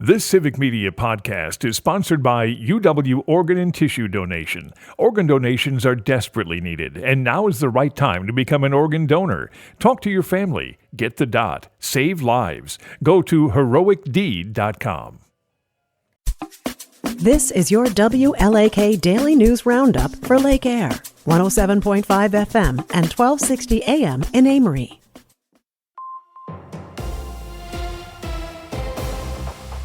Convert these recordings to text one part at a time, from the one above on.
This Civic Media podcast is sponsored by UW Organ and Tissue Donation. Organ donations are desperately needed, and now is the right time to become an organ donor. Talk to your family. Get the dot. Save lives. Go to heroicdeed.com. This is your WLAK Daily News Roundup for Lake Air, 107.5 FM and 1260 AM in Amory.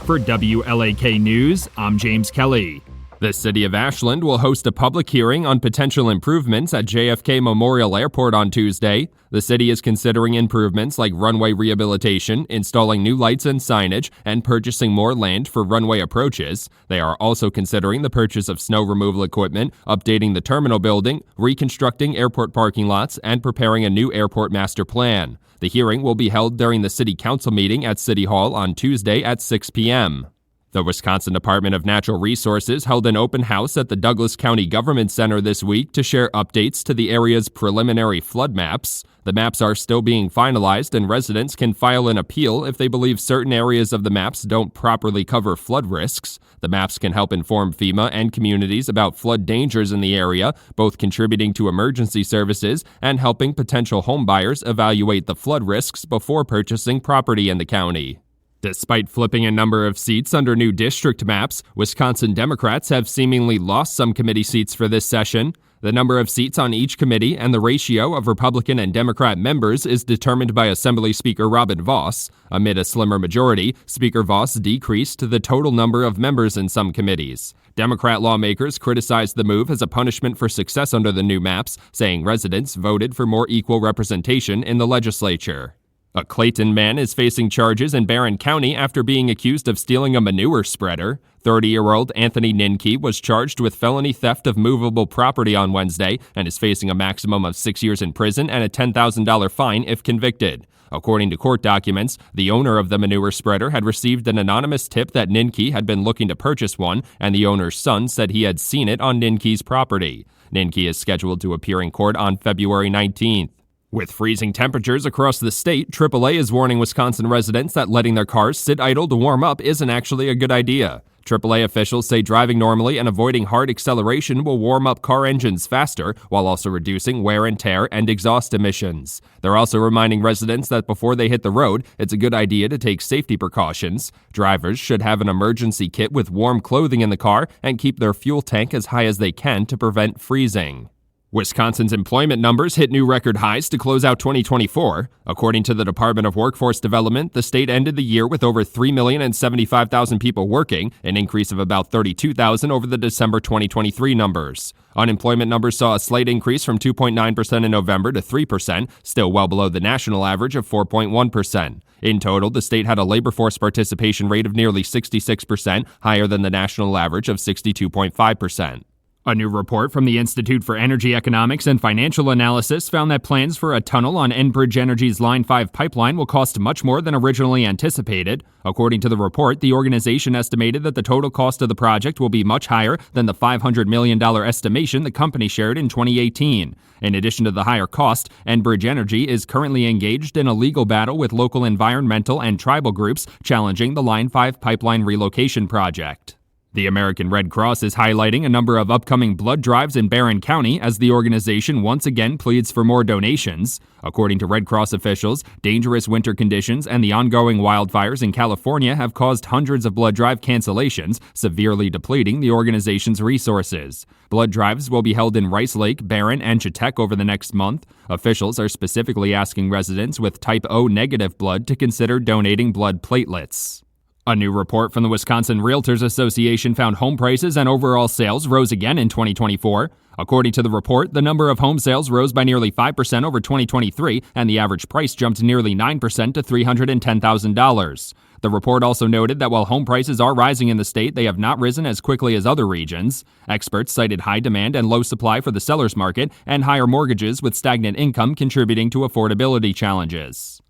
For WLAK News, I'm James Kelly. The City of Ashland will host a public hearing on potential improvements at JFK Memorial Airport on Tuesday. The city is considering improvements like runway rehabilitation, installing new lights and signage, and purchasing more land for runway approaches. They are also considering the purchase of snow removal equipment, updating the terminal building, reconstructing airport parking lots, and preparing a new airport master plan. The hearing will be held during the City Council meeting at City Hall on Tuesday at 6 p.m. The Wisconsin Department of Natural Resources held an open house at the Douglas County Government Center this week to share updates to the area's preliminary flood maps. The maps are still being finalized, and residents can file an appeal if they believe certain areas of the maps don't properly cover flood risks. The maps can help inform FEMA and communities about flood dangers in the area, both contributing to emergency services and helping potential homebuyers evaluate the flood risks before purchasing property in the county. Despite flipping a number of seats under new district maps, Wisconsin Democrats have seemingly lost some committee seats for this session. The number of seats on each committee and the ratio of Republican and Democrat members is determined by Assembly Speaker Robin Vos. Amid a slimmer majority, Speaker Vos decreased the total number of members in some committees. Democrat lawmakers criticized the move as a punishment for success under the new maps, saying residents voted for more equal representation in the legislature. A Clayton man is facing charges in Barron County after being accused of stealing a manure spreader. 30-year-old Anthony Ninke was charged with felony theft of movable property on Wednesday and is facing a maximum of 6 years in prison and a $10,000 fine if convicted. According to court documents, the owner of the manure spreader had received an anonymous tip that Ninke had been looking to purchase one, and the owner's son said he had seen it on Ninke's property. Ninke is scheduled to appear in court on February 19th. With freezing temperatures across the state, AAA is warning Wisconsin residents that letting their cars sit idle to warm up isn't actually a good idea. AAA officials say driving normally and avoiding hard acceleration will warm up car engines faster, while also reducing wear and tear and exhaust emissions. They're also reminding residents that before they hit the road, it's a good idea to take safety precautions. Drivers should have an emergency kit with warm clothing in the car and keep their fuel tank as high as they can to prevent freezing. Wisconsin's employment numbers hit new record highs to close out 2024. According to the Department of Workforce Development, the state ended the year with over 3,075,000 people working, an increase of about 32,000 over the December 2023 numbers. Unemployment numbers saw a slight increase from 2.9% in November to 3%, still well below the national average of 4.1%. In total, the state had a labor force participation rate of nearly 66%, higher than the national average of 62.5%. A new report from the Institute for Energy Economics and Financial Analysis found that plans for a tunnel on Enbridge Energy's Line 5 pipeline will cost much more than originally anticipated. According to the report, the organization estimated that the total cost of the project will be much higher than the $500 million estimation the company shared in 2018. In addition to the higher cost, Enbridge Energy is currently engaged in a legal battle with local environmental and tribal groups challenging the Line 5 pipeline relocation project. The American Red Cross is highlighting a number of upcoming blood drives in Barron County as the organization once again pleads for more donations. According to Red Cross officials, dangerous winter conditions and the ongoing wildfires in California have caused hundreds of blood drive cancellations, severely depleting the organization's resources. Blood drives will be held in Rice Lake, Barron, and Chetek over the next month. Officials are specifically asking residents with type O negative blood to consider donating blood platelets. A new report from the Wisconsin Realtors Association found home prices and overall sales rose again in 2024. According to the report, the number of home sales rose by nearly 5% over 2023, and the average price jumped nearly 9% to $310,000. The report also noted that while home prices are rising in the state, they have not risen as quickly as other regions. Experts cited high demand and low supply for the seller's market, and higher mortgages with stagnant income contributing to affordability challenges.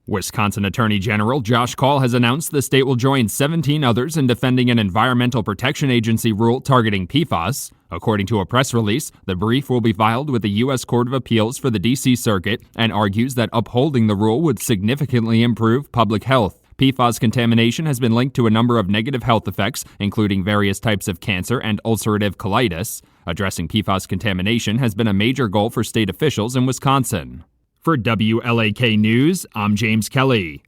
Wisconsin Attorney General Josh Kaul has announced the state will join 17 others in defending an Environmental Protection Agency rule targeting PFAS. According to a press release, the brief will be filed with the U.S. Court of Appeals for the D.C. Circuit and argues that upholding the rule would significantly improve public health. PFAS contamination has been linked to a number of negative health effects, including various types of cancer and ulcerative colitis. Addressing PFAS contamination has been a major goal for state officials in Wisconsin. For WLAK News, I'm James Kelly.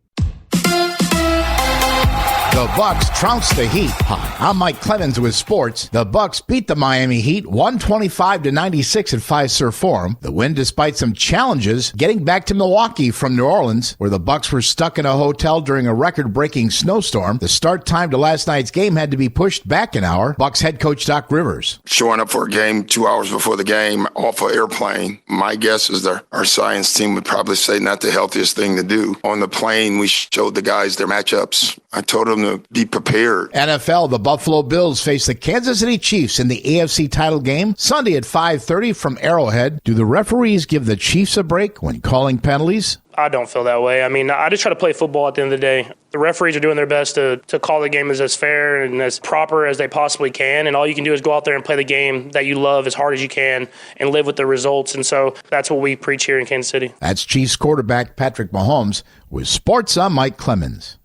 The Bucks trounced the Heat. Hi, I'm Mike Clemens with sports. The Bucks beat the Miami Heat 125-96 at Fiserv Forum. The win despite some challenges getting back to Milwaukee from New Orleans, where the Bucks were stuck in a hotel during a record-breaking snowstorm. The start time to last night's game had to be pushed back an hour. Bucks head coach Doc Rivers. Showing up for a game 2 hours before the game off an airplane, my guess is that our science team would probably say not the healthiest thing to do. On the plane, we showed the guys their matchups. I told them to be prepared. NFL, the Buffalo Bills face the Kansas City Chiefs in the AFC title game Sunday at 5:30 from Arrowhead. Do the referees give the Chiefs a break when calling penalties? I don't feel that way. I mean, I just try to play football at the end of the day. The referees are doing their best to call the game as fair and as proper as they possibly can, and all you can do is go out there and play the game that you love as hard as you can and live with the results, and so that's what we preach here in Kansas City. That's Chiefs quarterback Patrick Mahomes. With sports, I'm Mike Clemens.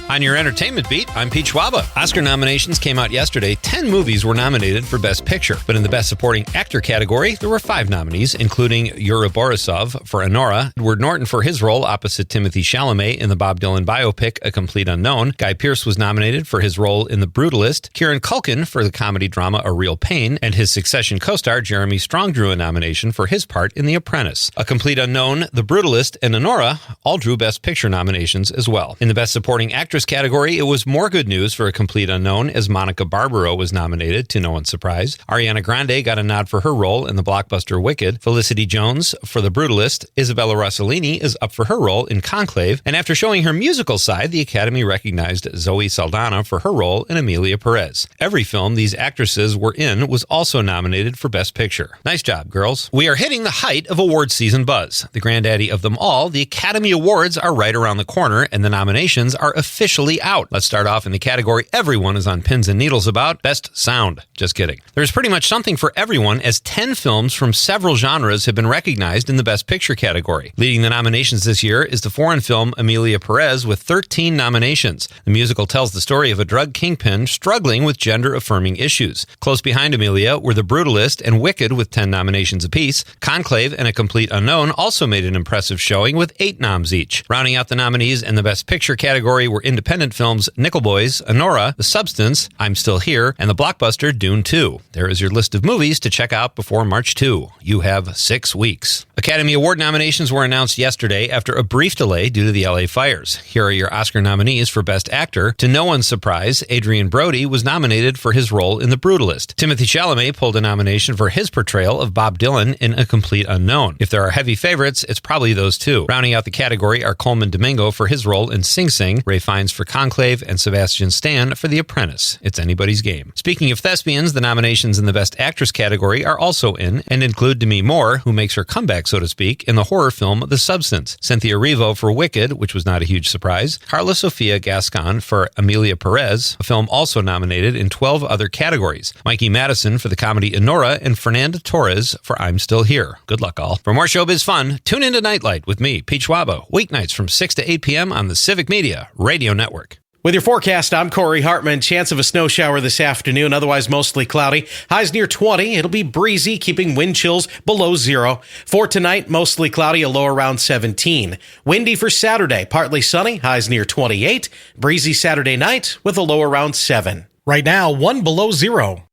On your entertainment beat, I'm Pete Schwaba. Oscar nominations came out yesterday. 10 movies were nominated for Best Picture. But in the Best Supporting Actor category, there were 5 nominees, including Yuri Borisov for Anora, Edward Norton for his role opposite Timothy Chalamet in the Bob Dylan biopic A Complete Unknown. Guy Pearce was nominated for his role in The Brutalist. Kieran Culkin for the comedy drama A Real Pain. And his Succession co-star Jeremy Strong drew a nomination for his part in The Apprentice. A Complete Unknown, The Brutalist, and Anora all drew Best Picture nominations as well. In the Best Supporting Actress category, it was more good news for A Complete Unknown as Monica Barbaro was nominated, to no one's surprise. Ariana Grande got a nod for her role in the blockbuster Wicked. Felicity Jones for The Brutalist. Isabella Rossellini is up for her role in Conclave. And after showing her musical side, the Academy recognized Zoe Saldana for her role in Emilia Perez. Every film these actresses were in was also nominated for Best Picture. Nice job, girls. We are hitting the height of awards season buzz. The granddaddy of them all, the Academy Awards, are right around the corner, and the nominations are officially out. Let's start off in the category everyone is on pins and needles about, Best Sound. Just kidding. There's pretty much something for everyone, as 10 films from several genres have been recognized in the Best Picture category. Leading the nominations this year is the foreign film Emilia Perez with 13 nominations. The musical tells the story of a drug kingpin struggling with gender-affirming issues. Close behind Emilia were The Brutalist and Wicked with 10 nominations apiece. Conclave and A Complete Unknown also made an impressive showing with 8 noms each. Rounding out the nominees in the Best Picture category were independent films Nickel Boys, Anora, The Substance, I'm Still Here, and the blockbuster Dune 2. There is your list of movies to check out before March 2. You have 6 weeks. Academy Award nominations were announced yesterday after a brief delay due to the LA fires. Here are your Oscar nominees for Best Actor. To no one's surprise, Adrian Brody was nominated for his role in The Brutalist. Timothy Chalamet pulled a nomination for his portrayal of Bob Dylan in A Complete Unknown. If there are heavy favorites, it's probably those two. Rounding out the category are Coleman Domingo for his role in Sing Sing, Ray Fiennes for Conclave, and Sebastian Stan for The Apprentice. It's anybody's game. Speaking of thespians, the nominations in the Best Actress category are also in and include Demi Moore, who makes her comeback, so to speak, in the horror film The Substance, Cynthia Erivo for Wicked, which was not a huge surprise, Carla Sofia Gascon for Emilia Perez, a film also nominated in 12 other categories, Mikey Madison for the comedy Anora, and Fernanda Torres for I'm Still Here. Good luck, all. For more showbiz fun, tune into Nightlight with me, Pete Schwaba, weeknights from 6 to 8 p.m. on the Civic Media Radio Network. With your forecast, I'm Corey Hartman. Chance of a snow shower this afternoon, otherwise mostly cloudy. Highs near 20. It'll be breezy, keeping wind chills below 0. For tonight, mostly cloudy, a low around 17. Windy for Saturday, partly sunny, highs near 28. Breezy Saturday night with a low around 7. Right now, 1 below 0.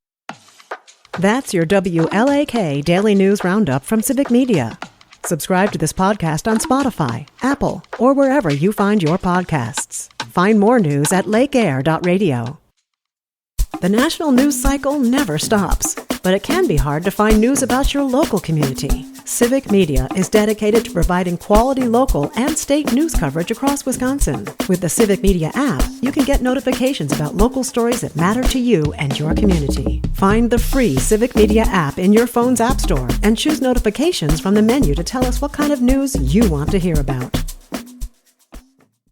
That's your WLAK Daily News Roundup from Civic Media. Subscribe to this podcast on Spotify, Apple, or wherever you find your podcasts. Find more news at lakeair.radio. The national news cycle never stops, but it can be hard to find news about your local community. Civic Media is dedicated to providing quality local and state news coverage across Wisconsin. With the Civic Media app, you can get notifications about local stories that matter to you and your community. Find the free Civic Media app in your phone's app store and choose notifications from the menu to tell us what kind of news you want to hear about.